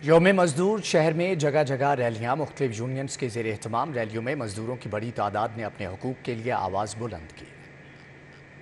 یوم مزدور شہر میں جگہ جگہ ریلیاں مختلف یونینز کے زیر اہتمام ریلیوں میں مزدوروں کی بڑی تعداد نے اپنے حقوق کے لیے آواز بلند کی۔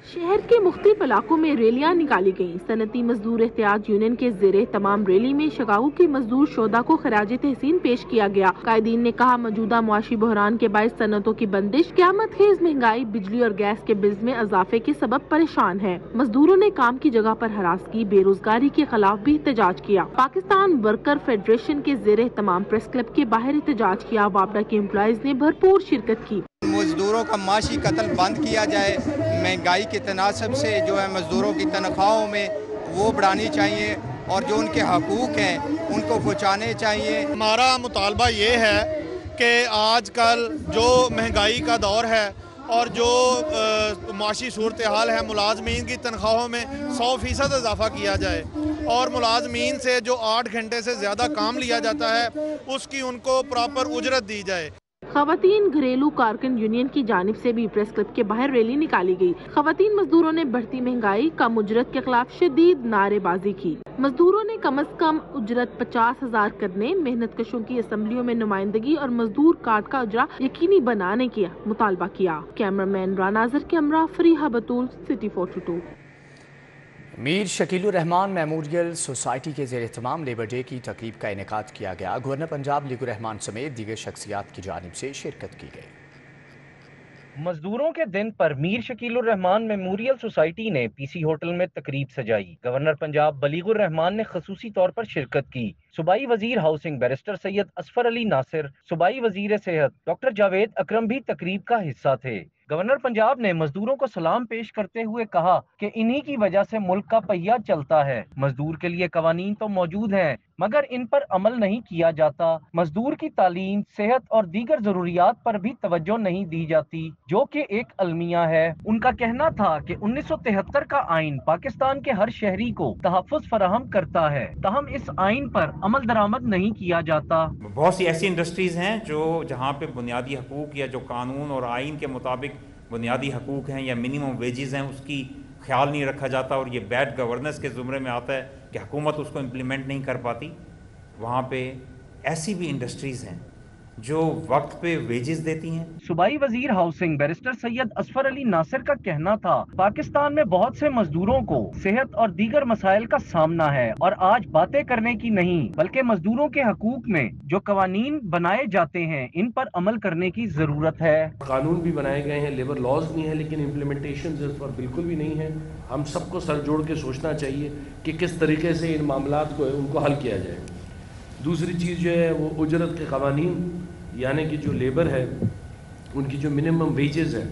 شہر کے مختلف علاقوں میں ریلیاں نکالی گئیں۔ صنعتی مزدور احتجاج یونین کے زیر اہتمام ریلی میں شگاؤ کے مزدور شہداء کو خراج تحسین پیش کیا گیا۔ قائدین نے کہا موجودہ معاشی بحران کے باعث صنعتوں کی بندش قیامت خیز مہنگائی بجلی اور گیس کے بلز میں اضافے کے سبب پریشان ہے۔ مزدوروں نے کام کی جگہ پر ہراس کی، بے روزگاری کے خلاف بھی احتجاج کیا۔ پاکستان ورکر فیڈریشن کے زیر اہتمام پریس کلب کے باہر احتجاج کیا۔ وابڈا کے امپلائیز نے بھرپور شرکت کی۔ مزدوروں کا معاشی قتل بند کیا جائے، مہنگائی کے تناسب سے جو ہے مزدوروں کی تنخواہوں میں وہ بڑھانی چاہیے اور جو ان کے حقوق ہیں ان کو پہنچانے چاہیے۔ ہمارا مطالبہ یہ ہے کہ آج کل جو مہنگائی کا دور ہے اور جو معاشی صورتحال ہے، ملازمین کی تنخواہوں میں 100% اضافہ کیا جائے اور ملازمین سے جو 8 گھنٹے سے زیادہ کام لیا جاتا ہے اس کی ان کو پراپر اجرت دی جائے۔ خواتین گھریلو کارکن یونین کی جانب سے بھی پریس کلب کے باہر ریلی نکالی گئی۔ خواتین مزدوروں نے بڑھتی مہنگائی، کم اجرت کے خلاف شدید نعرے بازی کی۔ مزدوروں نے کم از کم اجرت 50,000 کرنے، محنت کشوں کی اسمبلیوں میں نمائندگی اور مزدور کارڈ کا اجرا یقینی بنانے کا مطالبہ کیا۔ کیمرہ مین راناظر کے ہمراہ فریحہ بطول، سٹی 42۔ میر شکیل الرحمان میموریل سوسائٹی کے زیر اہتمام لیبر ڈے کی تقریب کا انعقاد کیا گیا۔ گورنر پنجاب لیگ الرحمان سمیت دیگر شخصیات کی جانب سے شرکت کی گئی۔ مزدوروں کے دن پر میر شکیل الرحمان میموریل سوسائٹی نے پی سی ہوٹل میں تقریب سجائی۔ گورنر پنجاب بلیغ الرحمان نے خصوصی طور پر شرکت کی۔ صوبائی وزیر ہاؤسنگ بیرسٹر سید اصفر علی ناصر، صوبائی وزیر صحت ڈاکٹر جاوید اکرم بھی تقریب کا حصہ تھے۔ گورنر پنجاب نے مزدوروں کو سلام پیش کرتے ہوئے کہا کہ انہی کی وجہ سے ملک کا پہیہ چلتا ہے۔ مزدور کے لیے قوانین تو موجود ہیں مگر ان پر عمل نہیں کیا جاتا۔ مزدور کی تعلیم، صحت اور دیگر ضروریات پر بھی توجہ نہیں دی جاتی، جو کہ ایک المیہ ہے۔ ان کا کہنا تھا کہ 1973 کا آئین پاکستان کے ہر شہری کو تحفظ فراہم کرتا ہے، تاہم اس آئین پر عمل درآمد نہیں کیا جاتا۔ بہت سی ایسی انڈسٹریز ہیں جہاں پہ بنیادی حقوق یا جو قانون اور آئین کے مطابق بنیادی حقوق ہیں یا منیمم ویجز ہیں اس کی خیال نہیں رکھا جاتا، اور یہ بیڈ گورننس کے زمرے میں آتا ہے کہ حکومت اس کو امپلیمنٹ نہیں کر پاتی۔ وہاں پہ ایسی بھی انڈسٹریز ہیں جو وقت پہ ویجز دیتی ہیں۔ صوبائی وزیر ہاؤسنگ بیرسٹر سید اصفر علی ناصر کا کہنا تھا پاکستان میں بہت سے مزدوروں کو صحت اور دیگر مسائل کا سامنا ہے اور آج باتیں کرنے کی نہیں بلکہ مزدوروں کے حقوق میں جو قوانین بنائے جاتے ہیں ان پر عمل کرنے کی ضرورت ہے۔ قانون بھی بنائے گئے ہیں، لیبر لاز بھی ہیں، لیکن امپلیمنٹیشن اس پر بالکل بھی نہیں ہے۔ ہم سب کو سر جوڑ کے سوچنا چاہیے کہ کس طریقے سے ان معاملات کو ان کو حل کیا جائے۔ دوسری چیز جو ہے وہ اجرت کے قوانین، یعنی کہ جو لیبر ہے ان کی جو منیمم ویجز ہے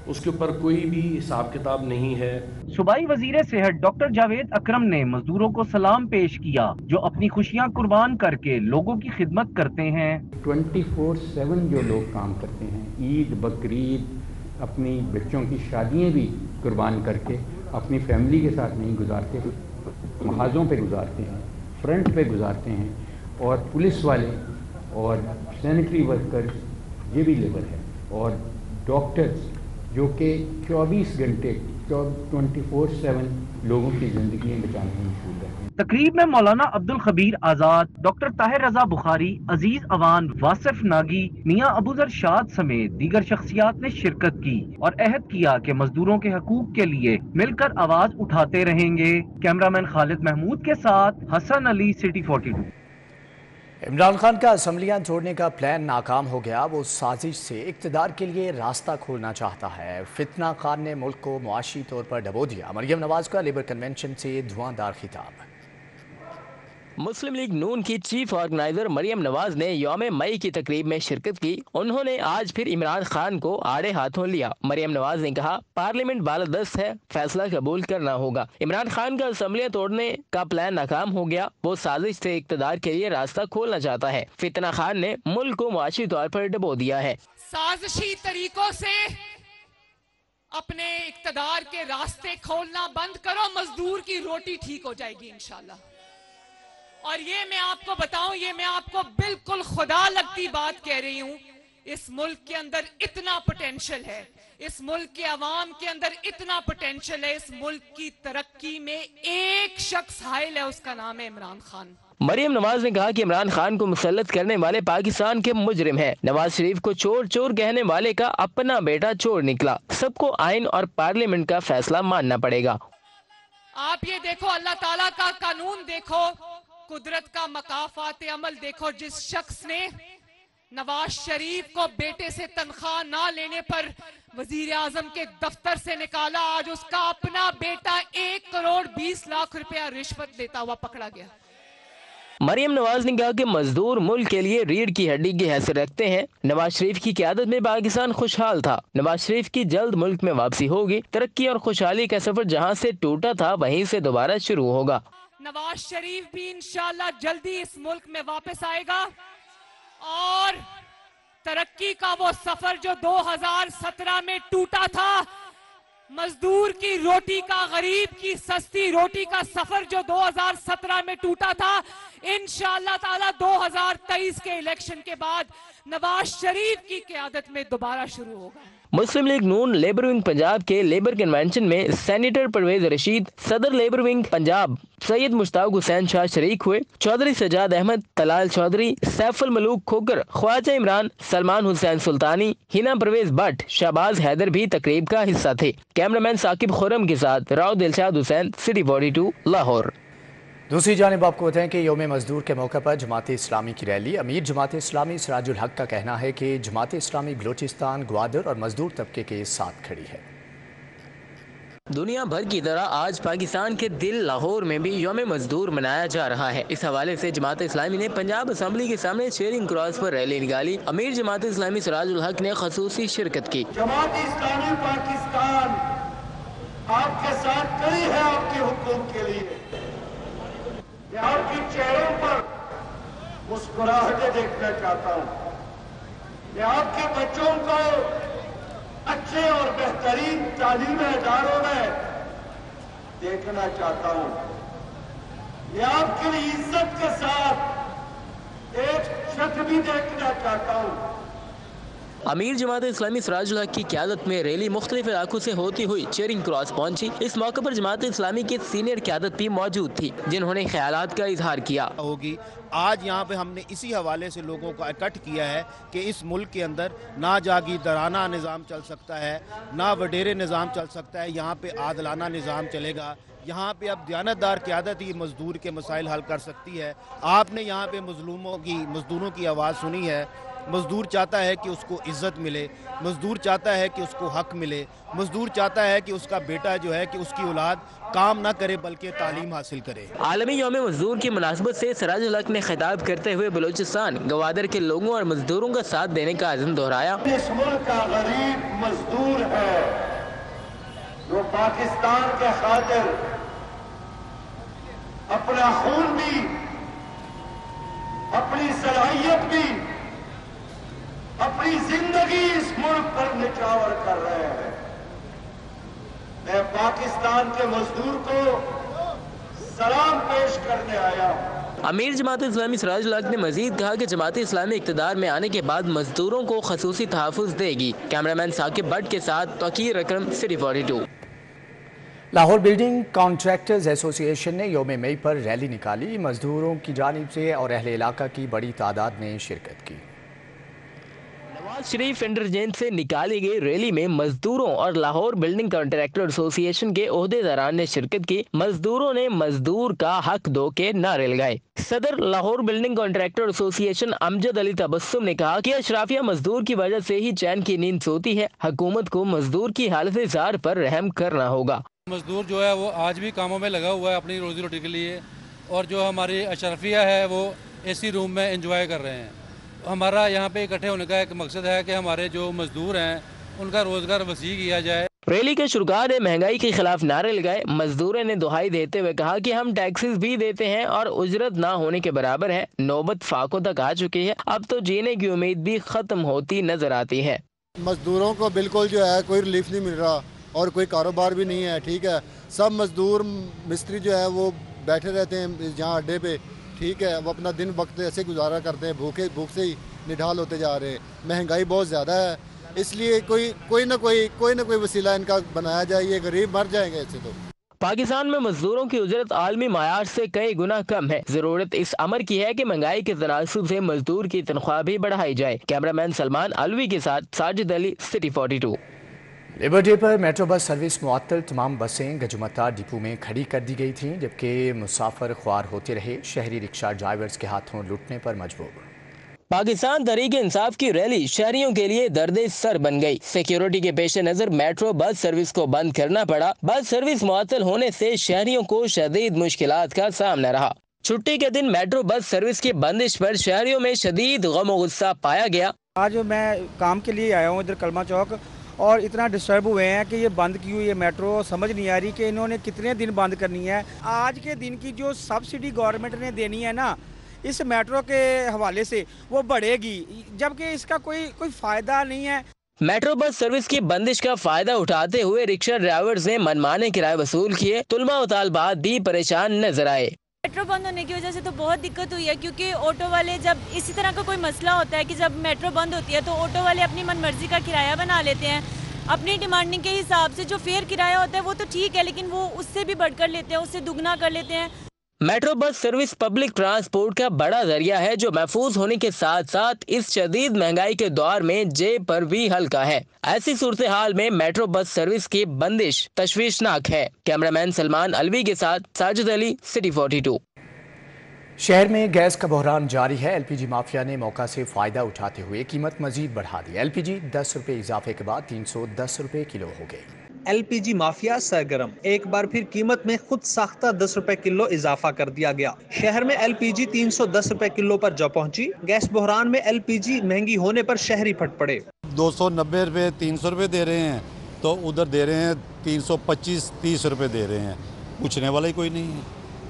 اس کے اوپر کوئی بھی حساب کتاب نہیں ہے۔ صوبائی وزیر صحت ڈاکٹر جاوید اکرم نے مزدوروں کو سلام پیش کیا جو اپنی خوشیاں قربان کر کے لوگوں کی خدمت کرتے ہیں۔ 24/7 جو لوگ کام کرتے ہیں، عید بقرعید اپنی بچوں کی شادیاں بھی قربان کر کے اپنی فیملی کے ساتھ نہیں گزارتے، محاذوں پہ گزارتے ہیں، فرنٹ پہ گزارتے ہیں، اور پولیس والے اور سینیٹری ورکرز یہ بھی لیبر ہے، اور ڈاکٹرز جو کہ 24 گھنٹے 24/7 لوگوں کی زندگیاں بچانے میں مشغول رہتے ہیں۔ تقریب میں مولانا عبد الخبیر آزاد، ڈاکٹر طاہر رضا بخاری، عزیز اوان، واصف ناگی، میاں ابوذر شاد سمیت دیگر شخصیات نے شرکت کی اور عہد کیا کہ مزدوروں کے حقوق کے لیے مل کر آواز اٹھاتے رہیں گے۔ کیمرہ مین خالد محمود کے ساتھ حسن علی، سٹی 42۔ عمران خان کا اسمبلیاں توڑنے کا پلان ناکام ہو گیا۔ وہ سازش سے اقتدار کے لیے راستہ کھولنا چاہتا ہے۔ فتنہ خان نے ملک کو معاشی طور پر ڈبو دیا۔ مریم نواز کا لیبر کنونشن سے دھواں دار خطاب۔ مسلم لیگ نون کی چیف آرگنائزر مریم نواز نے یوم مئی کی تقریب میں شرکت کی۔ انہوں نے آج پھر عمران خان کو آڑے ہاتھوں لیا۔ مریم نواز نے کہا پارلیمنٹ بالادست ہے، فیصلہ قبول کرنا ہوگا۔ عمران خان کا اسمبلیاں توڑنے کا پلان ناکام ہو گیا۔ وہ سازش سے اقتدار کے لیے راستہ کھولنا چاہتا ہے۔ فتنہ خان نے ملک کو معاشی طور پر ڈبو دیا ہے۔ سازشی طریقوں سے اپنے اقتدار کے راستے کھولنا بند کرو، مزدور کی روٹی ٹھیک ہو جائے گی انشاءاللہ۔ اور یہ میں آپ کو بتاؤں، یہ میں آپ کو بالکل خدا لگتی بات کہہ رہی ہوں، اس ملک کے اندر اتنا پوٹینشل ہے، اس ملک کے عوام کے اندر اتنا پوٹینشل ہے، اس ملک کی ترقی میں ایک شخص حائل ہے، اس کا نام ہے عمران خان۔ मरियम नवाज ने कहा कि इमरान खान को मुसल्लत करने वाले पाकिस्तान के मुजरिम हैं। नवाज शरीफ को चोर चोर कहने वाले का अपना बेटा चोर निकला। सबको आइन और पार्लियामेंट का फैसला मानना पड़ेगा। आप ये देखो, अल्लाह ताला का कानून देखो, कुदरत का मकाफात अमल देखो। जिस शख्स ने नवाज शरीफ को बेटे से तनख्वाह ना लेने पर वजीर आजम के दफ्तर से निकाला, आज उसका अपना बेटा 1 करोड़ 20 लाख रुपया रिश्वत लेता हुआ पकड़ा गया। मरियम नवाज ने कहा कि मजदूर मुल्क के लिए रीढ़ की हड्डी की हैसियत रखते हैं। नवाज शरीफ की क़यादत में पाकिस्तान खुशहाल था। नवाज शरीफ की जल्द मुल्क में वापसी होगी। तरक्की और खुशहाली का सफर जहां से टूटा था वहीं से दोबारा शुरू होगा। नवाज शरीफ भी इंशाल्लाह जल्दी इस मुल्क में वापस आएगा और तरक्की का वो सफर जो 2017 में टूटा था, मजदूर की रोटी का, गरीब की सस्ती रोटी का सफर जो 2017 में टूटा था, इंशाअल्लाह ताला 2023 के इलेक्शन के बाद नवाज शरीफ की क़यादत में दोबारा शुरू होगा। मुस्लिम लीग नून लेबर विंग पंजाब के लेबर कन्वेंशन में सेनेटर परवेज रशीद, सदर लेबर विंग पंजाब सैयद मुश्ताक हुसैन शाह शरीक हुए। चौधरी सजाद अहमद, तलाल चौधरी, सैफुल मलूक खोकर, ख्वाजा इमरान, सलमान हुसैन सुल्तानी, हिना परवेज भट्ट, शहबाज हैदर भी तकरीब का हिस्सा थे। कैमरामैन साकिब खुर्रम के साथ राव दिलशाद हुसैन, सिटी 42, लाहौर। दूसरी जानिब आपको बताएं कि यौम मजदूर के मौके पर जमात इस्लामी की रैली। अमीर जमात इस्लामी सिराजुल हक का कहना है कि जमात इस्लामी बलूचिस्तान, ग्वादर और मजदूर तबके के साथ खड़ी है। दुनिया भर की तरह आज पाकिस्तान के दिल लाहौर में भी यौम मजदूर मनाया जा रहा है। इस हवाले से जमात इस्लामी ने पंजाब असम्बली के सामने चेयरिंग क्रॉस पर रैली निकाली। अमीर जमात इस्लामी सिराजुल हक ने खसूसी शिरकत की। जमात इस्लामी पाकिस्तान आपके साथ खड़ी है, आपके हुकूक के लिए। मैं आपके चेहरों पर मुस्कुराहटें देखना चाहता हूँ। मैं आपके बच्चों को अच्छे और बेहतरीन तालीमी इदारों में देखना चाहता हूँ। मैं आपके लिए इज्जत के साथ एक छत भी देखना चाहता हूँ। अमीर जमात इस्लामी सिराजुल हक की क़यादत में रैली मुख्तलिफ इलाकों से होती हुई चेयरिंग क्रॉस पहुंची। इस मौके पर जमात इस्लामी की सीनियर क़यादत भी मौजूद थी, जिन्होंने ख्यालात का इजहार किया। होगी आज यहाँ पे हमने इसी हवाले से लोगों को इकट्ठ किया है कि इस मुल्क के अंदर ना जागीरदाराना निज़ाम चल सकता है, ना वडेरे निज़ाम चल सकता है। यहाँ पे आदलाना निज़ाम चलेगा। यहाँ पे अब दयानतदार क़यादत ही मजदूर के मसाइल हल कर सकती है। आपने यहाँ पे मजदूरों की आवाज़ सुनी है। मजदूर चाहता है कि उसको इज्जत मिले, मजदूर चाहता है कि उसको हक मिले, मजदूर चाहता है कि उसका बेटा जो है कि उसकी औलाद काम ना करे बल्कि तालीम हासिल करे। आलमी यौम मजदूर की मुनासबत से सिराजुल हक ने खिताब करते हुए बलूचिस्तान, ग्वादर के लोगों और मजदूरों का साथ देने का अज़्म दोहराया। इस मुल्क का गरीब मजदूर है जो पाकिस्तान के खातिर अपना खून भी, अपनी सलाहियत भी, अपनी जिंदगी इस मुल्क पर निछावर कर रहे हैं। मैं पाकिस्तान के मजदूर को सलाम पेश करने आया हूँ। अमीर जमात इस्लामी सिराजुल हक ने मजीद कहा कि जमात इस्लामी इक़्तिदार में आने के बाद मजदूरों को खसूसी तहफ़्फ़ुज़ देगी। कैमरामैन साकिब भट्ट के साथ Tauqeer Akram, city 42। Lahore building contractors association ने यौम मई पर रैली निकाली। मजदूरों की जानिब से और अहले इलाका की बड़ी तादाद ने शिरकत की। नवाज शरीफ इंटरचेंज से निकाली गई रैली में मजदूरों और लाहौर बिल्डिंग कॉन्ट्रैक्टर एसोसिएशन के ओहदेदारान ने शिरकत की। मजदूरों ने मजदूर का हक दो के नारे लगाए। सदर Lahore building contractor association Amjad Ali Tabassum ने कहा कि अशराफिया मजदूर की वजह से ही चैन की नींद सोती है। हुकूमत को मजदूर की हालत जार पर रहम करना होगा। मजदूर जो है वो आज भी कामों में लगा हुआ है अपनी रोजी रोटी के लिए, और जो हमारी अशरफिया है वो एसी रूम में एंजॉय कर रहे हैं। हमारा यहाँ पे इकट्ठे होने का एक मकसद है कि हमारे जो मजदूर हैं उनका रोजगार वसी किया जाए। रैली के शुरुआत ने महंगाई के खिलाफ नारे लगाए। मजदूरों ने दुहाई देते हुए कहा कि हम टैक्सेस भी देते हैं और उजरत ना होने के बराबर है। नौबत फाकों तक आ चुकी है, अब तो जीने की उम्मीद भी खत्म होती नजर आती है। मजदूरों को बिल्कुल जो है कोई रिलीफ नहीं मिल रहा और कोई कारोबार भी नहीं है। ठीक है, सब मजदूर मिस्त्री जो है वो बैठे रहते हैं जहाँ अड्डे पे। ठीक है, वो अपना दिन वक्त ऐसे गुजारा करते हैं, भूख से ही निढाल होते जा रहे हैं। महंगाई बहुत ज़्यादा है, इसलिए कोई ना कोई वसीला इनका बनाया जाए। ये गरीब मर जाएंगे इससे। तो पाकिस्तान में मजदूरों की उजरत आलमी मायार से कई गुना कम है। जरूरत इस अमर की है कि महंगाई के तनासुब से मजदूर की तनख्वाह भी बढ़ाई जाए। कैमरामैन सलमान अलवी के साथ Sajid Ali, city 42। Labour day पर मेट्रो बस सर्विस मुअत्तल, तमाम बसें गजुमता डिपो में खड़ी कर दी गई थीं, जबकि मुसाफिर ख्वार होते रहे। शहरी रिक्शा ड्राइवर्स के हाथों लुटने पर मजबूर। पाकिस्तान तहरीक इंसाफ की रैली शहरियों के लिए दर्दे सर बन गई। सिक्योरिटी के पेश नजर मेट्रो बस सर्विस को बंद करना पड़ा। बस सर्विस मुअत्तल होने से शहरियों को शदीद मुश्किलात का सामना रहा। छुट्टी के दिन मेट्रो बस सर्विस की बंदिश पर शहरियों में शदीद गम और गुस्सा पाया गया। आज मैं काम के लिए आया हूँ इधर कलमा चौक, और इतना डिस्टर्ब हुए हैं कि ये बंद की हुई है मेट्रो। समझ नहीं आ रही कि इन्होंने कितने दिन बंद करनी है। आज के दिन की जो सब्सिडी गवर्नमेंट ने देनी है ना इस मेट्रो के हवाले से, वो बढ़ेगी, जबकि इसका कोई फायदा नहीं है। मेट्रो बस सर्विस की बंदिश का फायदा उठाते हुए रिक्शा ड्राइवर्स ने मनमाने किराए वसूल किए। तुलमा और तालबात भी परेशान नजर आए। मेट्रो बंद होने की वजह से तो बहुत दिक्कत हुई है, क्योंकि ऑटो वाले, जब इसी तरह का कोई मसला होता है कि जब मेट्रो बंद होती है तो ऑटो वाले अपनी मनमर्जी का किराया बना लेते हैं। अपनी डिमांडिंग के हिसाब से जो फेयर किराया होता है वो तो ठीक है, लेकिन वो उससे भी बढ़कर लेते हैं, उससे दुगना कर लेते हैं। Metro bus service public transport का बड़ा जरिया है, जो महफूज होने के साथ साथ इस शदीद महंगाई के दौर में जेब पर भी हल्का है। ऐसी सूरत हाल में मेट्रो बस सर्विस की बंदिश तशवीशनाक है। कैमरामैन सलमान अलवी के साथ साजिद अली, सिटी 42। शहर में गैस का बहरान जारी है। एलपीजी माफिया ने मौका से फायदा उठाते हुए कीमत मजीद बढ़ा दी। एलपीजी 10 रुपए इजाफे के बाद 310 रुपए किलो हो गई। एलपीजी माफिया सरगर्म, एक बार फिर कीमत में खुद साख्ता 10 रुपए किलो इजाफा कर दिया गया। शहर में एलपीजी 310 रुपए किलो पर जा पहुंची। गैस बहरान में एलपीजी महंगी होने पर शहरी फट पड़े। 290 रुपए 300 रुपए दे रहे हैं, तो उधर दे रहे हैं 325-30 रुपए दे रहे हैं। पूछने वाला ही कोई नहीं है,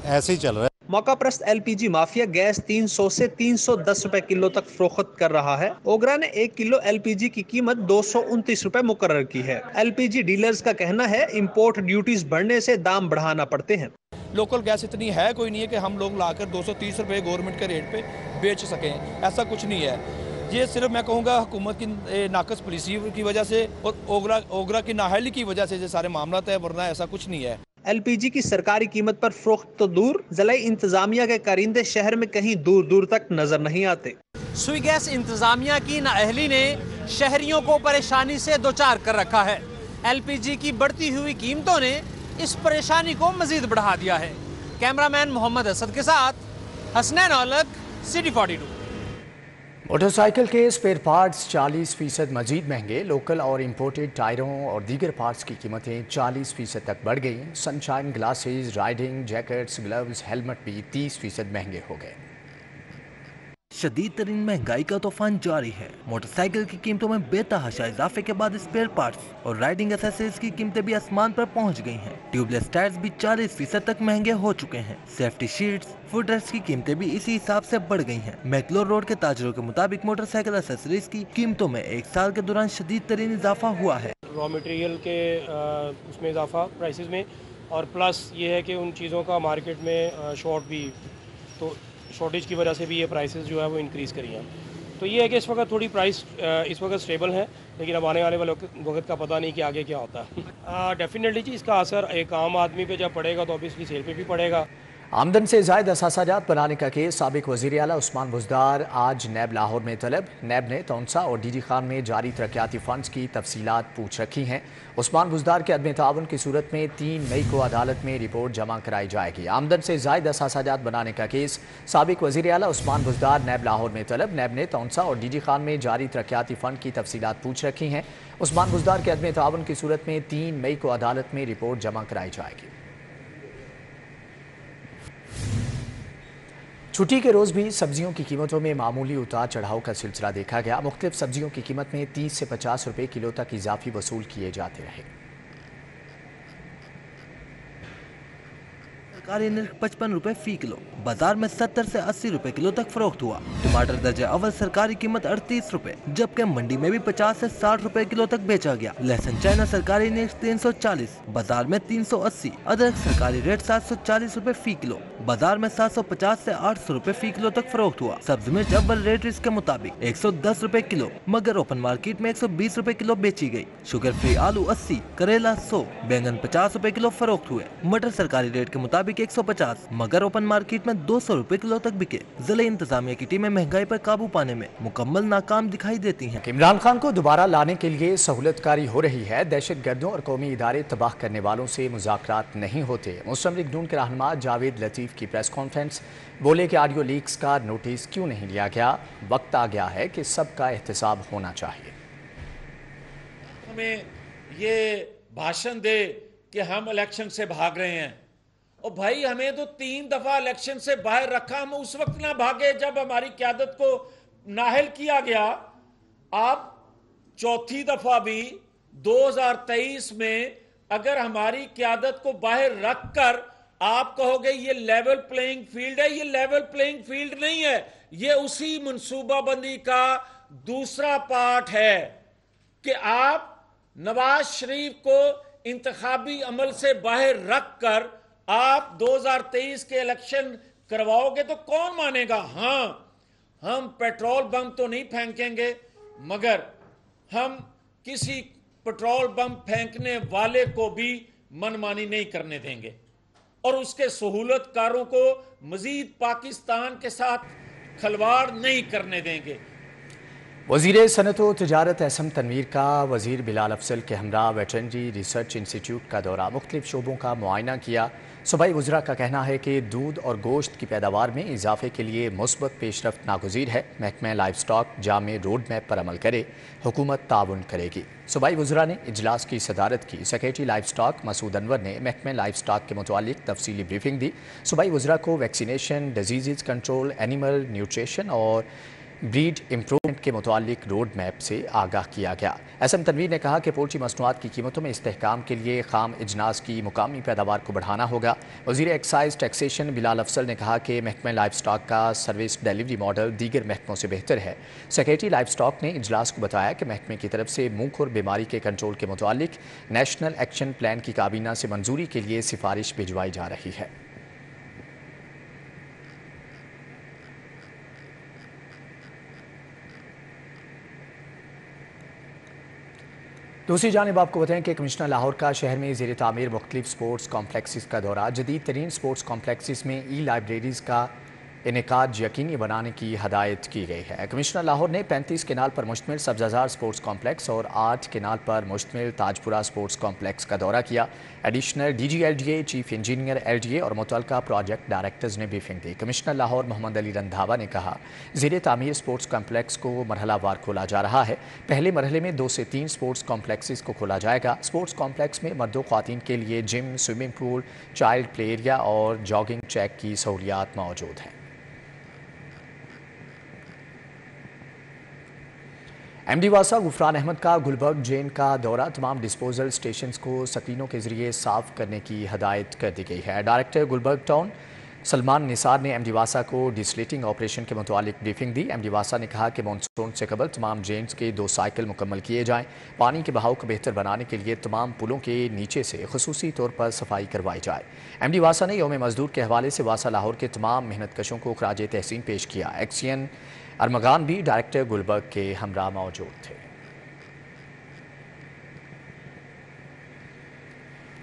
ऐसे ही चल रहा है। मौका परस्त एलपीजी माफिया गैस 300 से 310 रुपए किलो तक फरोख्त कर रहा है। ओगरा ने 1 किलो एलपीजी की कीमत 229 रुपए मुकर्रर की है। एलपीजी डीलर्स का कहना है इंपोर्ट ड्यूटीज बढ़ने से दाम बढ़ाना पड़ते हैं। लोकल गैस इतनी है कोई नहीं है कि हम लोग लाकर 230 रुपए गवर्नमेंट के रेट पे बेच सकें, ऐसा कुछ नहीं है। ये सिर्फ मैं कहूँगा हुकूमत की नाकस पॉलिसी की वजह से और ओगरा की नाअहली की वजह से ये सारे मामला है, वरना ऐसा कुछ नहीं है। एलपीजी की सरकारी कीमत पर फरोख्त तो दूर, ज़िला इंतजामिया के कारिंदे शहर में कहीं दूर दूर तक नजर नहीं आते। सुई गैस इंतजामिया की नाअहली ने शहरियों को परेशानी से दोचार कर रखा है। एलपीजी की बढ़ती हुई कीमतों ने इस परेशानी को मजीद बढ़ा दिया है। कैमरामैन मोहम्मद असद के साथ हसनैन औलख, सिटी 42। मोटरसाइकिल के स्पेयर पार्ट्स 40% मजीद महंगे। लोकल और इंपोर्टेड टायरों और दीगर पार्ट्स की कीमतें 40% तक बढ़ गई। Sunshine glasses, riding jackets, gloves, helmet भी 30% महंगे हो गए। शदीद तरीन महंगाई का तूफान जारी है। मोटरसाइकिल की कीमतों में बेतहाशा इजाफे के बाद स्पेयर पार्ट्स और राइडिंग एक्सेसरीज की कीमतें भी आसमान पर पहुंच गई हैं। ट्यूबलेस टायर्स भी 40% तक महंगे हो चुके हैं। सेफ्टी शीट्स, फुट रेस्ट की कीमतें भी इसी हिसाब से बढ़ गई हैं। मैकलोर रोड के ताजरों के मुताबिक मोटरसाइकिल एक्सेसरीज की कीमतों में 1 साल के दौरान शदीद तरीन इजाफा हुआ है। रॉ मटेरियल के उसमें इजाफा प्राइसेस में, और प्लस ये है कि उन चीज़ों का मार्केट में शॉर्ट भी, तो शॉर्टेज की वजह से भी ये प्राइसेस जो है वो इंक्रीज़ करी हैं। तो ये है कि इस वक्त थोड़ी प्राइस इस वक्त स्टेबल है, लेकिन अब आने वाले वक्त का पता नहीं कि आगे क्या होता है। डेफिनेटली जी इसका असर एक आम आदमी पे जब पड़ेगा तो ऑब्वियसली सेल पे भी पड़ेगा। आमदन से ज़ायद असासाजात बनाने का केस साबिक वज़ीर आला उस्मान बुज़दार आज नैब लाहौर में तलब। नैब ने तौंसा और डीडी खान में जारी तरक्याती फंड्स की तफसीलात पूछ रखी हैं। उस्मान बुज़दार के अदम ताउन की सूरत में 3 मई को अदालत में रिपोर्ट जमा कराई जाएगी। आमदन से ज़ायद असासाजात बनाने का केस साबिक वज़ीर आला उस्मान बुज़दार नैब लाहौर में तलब। नैब ने तौंसा और डीडी खान में जारी तरक्याती फंड की तफसीलात पूछ रखी हैं। उस्मान बुज़दार के अदम ताउन की सूरत में 3 मई को अदालत में रिपोर्ट जमा कराई जाएगी। छुट्टी के रोज़ भी सब्जियों की कीमतों में मामूली उतार चढ़ाव का सिलसिला देखा गया। मुख्तलिफ सब्जियों की कीमत में 30 से 50 रुपए किलो तक इजाफी वसूल किए जाते रहे। सरकारी निर्ख 55 रुपए फी किलो। बाजार में 70 से 80 रुपए किलो तक फरोख्त हुआ। टमाटर दर्जा अव्वल सरकारी कीमत 38 रुपए, जबकि मंडी में भी 50 से 60 रुपए किलो तक बेचा गया। लहसुन चाइना सरकारी निर्ख 340, बाजार में 380। अदरक सरकारी रेट 740 रुपए फी किलो, बाजार में 750 से 800 रुपए फी किलो तक फरोख्त हुआ। सब्जी मिर्च अव्वल रेट इसके मुताबिक 110 रुपए किलो, मगर ओपन मार्केट में 120 रुपए किलो बेची गई। शुगर फ्री आलू 80, करेला 100, बैंगन 50 रुपए किलो फरोख्त हुए। मटर सरकारी रेट के मुताबिक 150, मगर ओपन मार्केट में 200 रुपए किलो तक बिके। जिले इंतजामिया की टीमें महंगाई पर काबू पाने में मुकम्मल नाकाम दिखाई देती हैं। इमरान खान को दोबारा लाने के लिए सहूलतकारी हो रही है। दहशत गर्दों और कौमी इदारे तबाह करने वालों से मुज़ाकरात नहीं होते। मुस्लिम लीग नून के रहनुमा जावेद लतीफ़ की प्रेस कॉन्फ्रेंस, बोले कि ऑडियो लीक्स का नोटिस क्यों नहीं लिया गया। वक्त आ गया है कि सबका एहतसाब होना चाहिए। हमें ये भाषण दे कि हम इलेक्शन से भाग रहे हैं, और भाई हमें तो 3 दफा इलेक्शन से बाहर रखा, हम उस वक्त ना भागे जब हमारी क़यादत को नाअहल किया गया। आप चौथी दफा भी 2023 में अगर हमारी क़यादत को बाहर रखकर आप कहोगे ये लेवल प्लेइंग फील्ड है, ये लेवल प्लेइंग फील्ड नहीं है, ये उसी मनसूबाबंदी का दूसरा पार्ट है कि आप नवाज शरीफ को इंतखाबी अमल से बाहर रखकर आप 2023 के इलेक्शन करवाओगे तो कौन मानेगा। हाँ, हम पेट्रोल बम तो नहीं फेंकेंगे, मगर हम किसी पेट्रोल बम फेंकने वाले को भी मनमानी नहीं करने देंगे और उसके सहूलतकारों को मजीद पाकिस्तान के साथ खिलवाड़ नहीं करने देंगे। वज़ीर सनअत व तिजारत एहसन तनवीर का वज़ीर बिलाल अफजल के हमरा वेटरनरी रिसर्च इंस्टीट्यूट का दौरा, मुख्तलिफ शोबों का मुआयना किया। सूबाई वज़रा का कहना है कि दूध और गोश्त की पैदावार में इजाफे के लिए मुस्बत पेशरफ्त नागुज़ीर है। महकमा लाइफ स्टॉक जामे रोड मैप पर अमल करे, हुकूमत ताउन करेगी। सूबाई वज़रा ने इजलास की सदारत की। Secretary livestock Masood Anwar ने महकमा लाइफ स्टॉक के मुतालिक तफसीली ब्रीफिंग दी। सूबाई वज़रा को vaccination, disease control, animal nutrition और ब्रीड इम्प्रूवमेंट के मुतालिक रोड मैप से आगाह किया गया। एहसन तनवीर ने कहा कि पोल्ट्री मसनूआत की कीमतों में इस्तेहकाम के लिए खाम इजनास की मुकामी पैदावार को बढ़ाना होगा। वज़ीर एक्साइज टैक्सेशन बिलाल अफजल ने कहा कि महकमा लाइफ स्टॉक का सर्विस डिलीवरी मॉडल दीगर महकमों से बेहतर है। सेक्रेटरी लाइफ स्टॉक ने इजलास को बताया कि महकमे की तरफ से मुंहखुर बीमारी के कंट्रोल के मुतालिक नेशनल एक्शन प्लान की काबीना से मंजूरी के लिए सिफारिश भिजवाई जा रही है। दूसरी जानिब आपको बताएं कि कमिश्नर लाहौर का शहर में ज़ेर तामीर मुख्तलिफ स्पोर्ट्स कॉम्प्लेक्सेस का दौरा। जदीद तरीन स्पोर्ट्स कॉम्प्लेक्सेस में ई लाइब्रेरीज़ का इनेकाद यकीनी बनाने की हदायत की गई है। कमिश्नर लाहौर ने 35 केनाल पर मुश्तमिल सब्ज़ाजार स्पोर्ट्स कॉम्प्लेक्स और 8 केनाल पर मुश्तमिल ताजपुरा स्पोर्ट्स कॉम्प्लेक्स का दौरा किया। Additional DG LDA, chief engineer LDA और मुतल्लिका प्रोजेक्ट डायरेक्टर्स ने ब्रीफिंग दी। कमिश्नर लाहौर मोहम्मद अली रंधावा ने कहा, ज़ेर तामीर स्पोर्ट्स कॉम्प्लेक्स को मरहलावार खोला जा रहा है। पहले मरहले में 2 से 3 स्पोर्ट्स कॉम्प्लेक्सेस को खोला जाएगा। स्पोर्ट्स कॉम्प्लेक्स में मर्दों ख्वातीन के लिए gym, swimming pool, child play area और जॉगिंग ट्रैक की सहूलियात मौजूद हैं। MD वासा गुफरान अहमद का गुलबर्ग जेन का दौरा। तमाम डिस्पोजल स्टेशंस को स्क्रीनों के जरिए साफ करने की हदायत कर दी गई है। डायरेक्टर गुलबर्ग टाउन सलमान निसार ने MD वासा को डिसलेटिंग ऑपरेशन के मुतालिक ब्रीफिंग दी। MD वासा ने कहा कि मानसून से कबल तमाम ड्रेन्स के 2 साइकिल मुकम्मल किए जाएँ। पानी के बहाव को बेहतर बनाने के लिए तमाम पुलों के नीचे से खुसूसी तौर पर सफाई करवाई जाए। MD वासा ने यौम मजदूर के हवाले से वासा लाहौर के तमाम मेहनत कशों को खराज तहसीन पेश किया। एक्सियन अरमगान भी डायरेक्टर गुलबर्ग के हमरा मौजूद थे।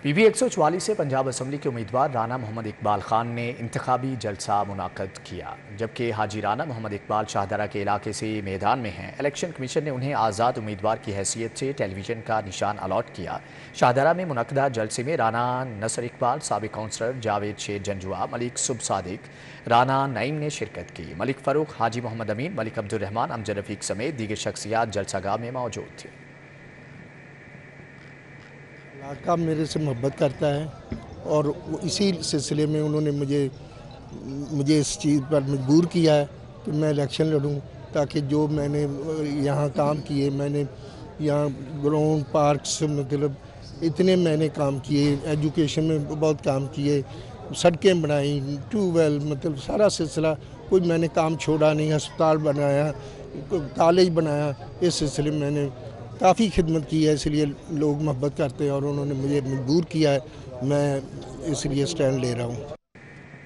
PB 144 से पंजाब असम्बली के उम्मीदवार राना मोहम्मद इकबाल खान ने इंतखाबी जलसा मुनाकद किया, जबकि हाजी राना मोहम्मद इकबाल शाहदरा के इलाके से मैदान में हैं। इलेक्शन कमीशन ने उन्हें आज़ाद उम्मीदवार की हैसियत से टेलीविज़न का निशान अलॉट किया। शाहदरा में मुनक्कदा जलसे में राना नसर इकबाल, साबिक काउंसलर जावेद शेर जंजुआ, मलिक सुब सादिक, राना नईम ने शिरकत की। मलिक फ़ारूक, हाजी मोहम्मद अमीन, मलिक अब्दुर्रहमान, अमजद रफ़ीक समेत दीगर शख्सियात जलसागाह में मौजूद थी। इलाका मेरे से मोहब्बत करता है और इसी सिलसिले में उन्होंने मुझे इस चीज़ पर मजबूर किया है कि मैं इलेक्शन लड़ूं, ताकि जो मैंने यहाँ काम किए, मैंने यहाँ ग्राउंड पार्क से मतलब इतने मैंने काम किए, एजुकेशन में बहुत काम किए सड़कें बनाई, ट्यूबवेल, मतलब सारा सिलसिला, कोई मैंने काम छोड़ा नहीं। अस्पताल बनाया, कॉलेज बनाया, इस सिलसिले में मैंने काफ़ी खिदमत की है, इसलिए लोग मोहब्बत करते हैं और उन्होंने मुझे मजबूर किया है, मैं इसलिए स्टैंड ले रहा हूँ।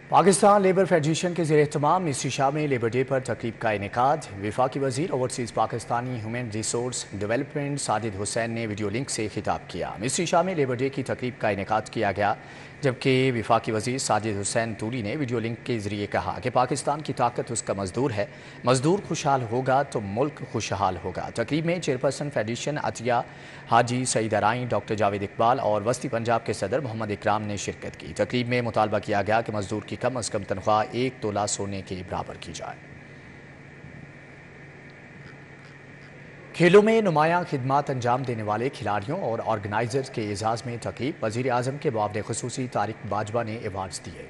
पाकिस्तान लेबर फेडरेशन के ज़ेर एहतमाम मिस्री शाह में लेबर डे पर तकरीब का इनेकाद। वफाकी वज़ीर overseas Pakistani human resource development Sajid Hussain ने वीडियो लिंक से खिताब किया। मिस्री शाह में लेबर डे की तकरीब का इनेकाद किया गया, जबकि वफाकी वज़ीर साजिद हुसैन तूरी ने वीडियो लिंक के ज़रिए कहा कि पाकिस्तान की ताकत उसका मज़दूर है, मज़दूर खुशहाल होगा तो मुल्क खुशहाल होगा। तकरीब में चेयरपर्सन फेडरेशन अतिया हाजी सईद अराई, डॉक्टर जावेद इकबाल और वस्ती पंजाब के सदर मोहम्मद इकराम ने शिरकत की। तकरीब में मुतालबा किया गया कि मज़दूर की कम अज़ कम तनख्वाह 1 तोला सोने के बराबर की जाए। खेलों में नुमायां खिदमात अंजाम देने वाले खिलाड़ियों और ऑर्गेनाइजर्स के एजाज़ में तकरीब। वज़ीर आज़म के मुआवने ख़ुसूसी तारिक बाजवा ने अवार्ड्स दिए।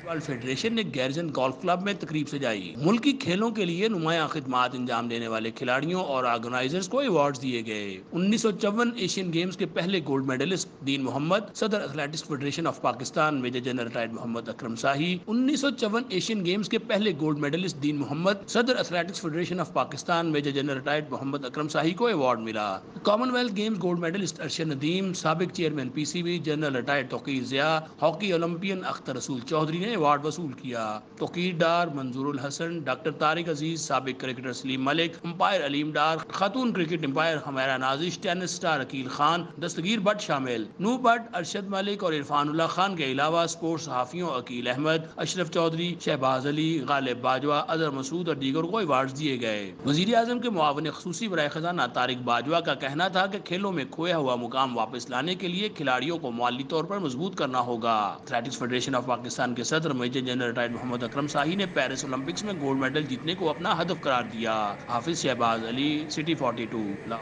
फेडरेशन ने गैरजन गोल्फ क्लब में तकरीब सजाई। मुल्की खेलों के लिए नुमायां खिदमात अंजाम देने वाले खिलाड़ियों और ऑर्गेनाइजर्स को अवार्ड्स दिए गए। 1954 एशियन गेम्स के पहले गोल्ड मेडलिस्ट दीन मोहम्मद, सदर athletics federation of Pakistan major general retired Mohammad Akram Shahi. 1954 Asian Games के पहले गोल्ड मेडलिस्ट दीन मोहम्मद, सदर athletics federation of Pakistan major general retired Mohammad Akram Shahi को अवार्ड मिला। Commonwealth Games gold medallist Arshad Nadeem, साबिक chairman PCB general retired Tauqeer Zia, hockey Olympian Akhtar Rasool Chaudhry ने अवार्ड वसूल किया। तोकीर डार मंजूरुल हसन, डॉक्टर तारिक अजीज, साबिक क्रिकेटर सलीम मलिक, अंपायर अलीम डार, खातून क्रिकेट अंपायर हमारा नाजिश, टेनिस स्टार अकील खान, दस्तगीर भट्ट शामिल। नू भट्ट, अरशद मलिक और इरफानुल्लाह खान के अलावा स्पोर्ट्स सहाफियों अकील अहमद, अशरफ चौधरी, शहबाज अली, गालिब बाजवा, अजहर मसूद और दीगर को अवार्ड दिए गए। वजीर आजम के मुआवन ख़ुसूसी बराए खजाना तारिक बाजवा का कहना था कि खेलों में खोया हुआ मुकाम वापस लाने के लिए खिलाड़ियों को माली तौर पर मजबूत करना होगा। एथलेटिक्स फेडरेशन ऑफ पाकिस्तान के सदर major general retired Mohammad Akram Shahi ने पेरिस ओलंपिक्स में गोल्ड मेडल जीतने को अपना हदफ करार दिया। Hafiz Shahbaz Ali, city 42।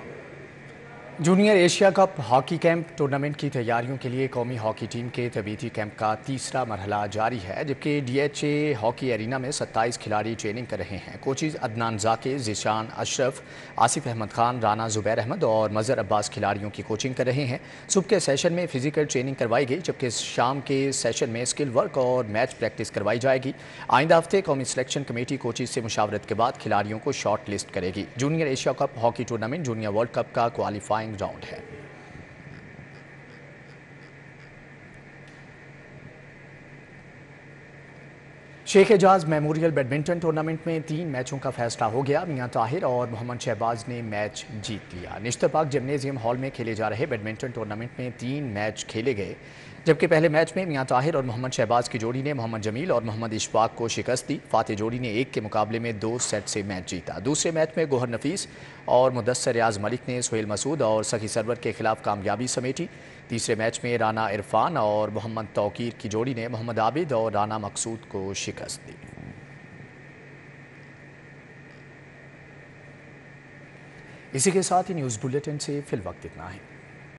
Junior Asia cup hockey camp tournament की तैयारियों के लिए कौमी हॉकी टीम के तबीयती कैंप का तीसरा मरहला जारी है, जबकि DHA हॉकी एरिना में 27 खिलाड़ी ट्रेनिंग कर रहे हैं। कोचेज अदनान जाकिर, ज़ीशान अशरफ, आसिफ अहमद खान, राना जुबैर अहमद और मज़हर अब्बास खिलाड़ियों की कोचिंग कर रहे हैं। सुबह के सेशन में फिजिकल ट्रेनिंग करवाई गई, जबकि शाम के सेशन में स्किल वर्क और मैच प्रैक्टिस करवाई जाएगी। आइंदा हफ्ते कौमी सिलेक्शन कमेटी कोचेज से मुशावरत के बाद खिलाड़ियों को शॉर्ट लिस्ट करेगी। Junior Asia cup hockey tournament junior World Cup का क्वालिफाइंग राउंड है। Sheikh Ejaz memorial badminton tournament में 3 मैचों का फैसला हो गया। मियां ताहिर और मोहम्मद शहबाज ने मैच जीत लिया। निश्तर पाक जिम्नेजियम हॉल में खेले जा रहे बैडमिंटन टूर्नामेंट में 3 मैच खेले गए, जबकि पहले मैच में मियां ताहिर और मोहम्मद शहबाज की जोड़ी ने मोहम्मद जमील और मोहम्मद इशफाक को शिकस्त दी। फातेह जोड़ी ने 1 के मुकाबले में 2 सेट से मैच जीता। दूसरे मैच में गोहर नफीस और मुदस्सर रियाज मलिक ने सुहेल मसूद और सखी सरवर के खिलाफ कामयाबी समेटी। तीसरे मैच में राना इरफान और मोहम्मद तौकीर की जोड़ी ने मोहम्मद आबिद और राना मकसूद को शिकस्त दी। इसी के साथ ही न्यूज़ बुलेटिन से फिल वक्त इतना है।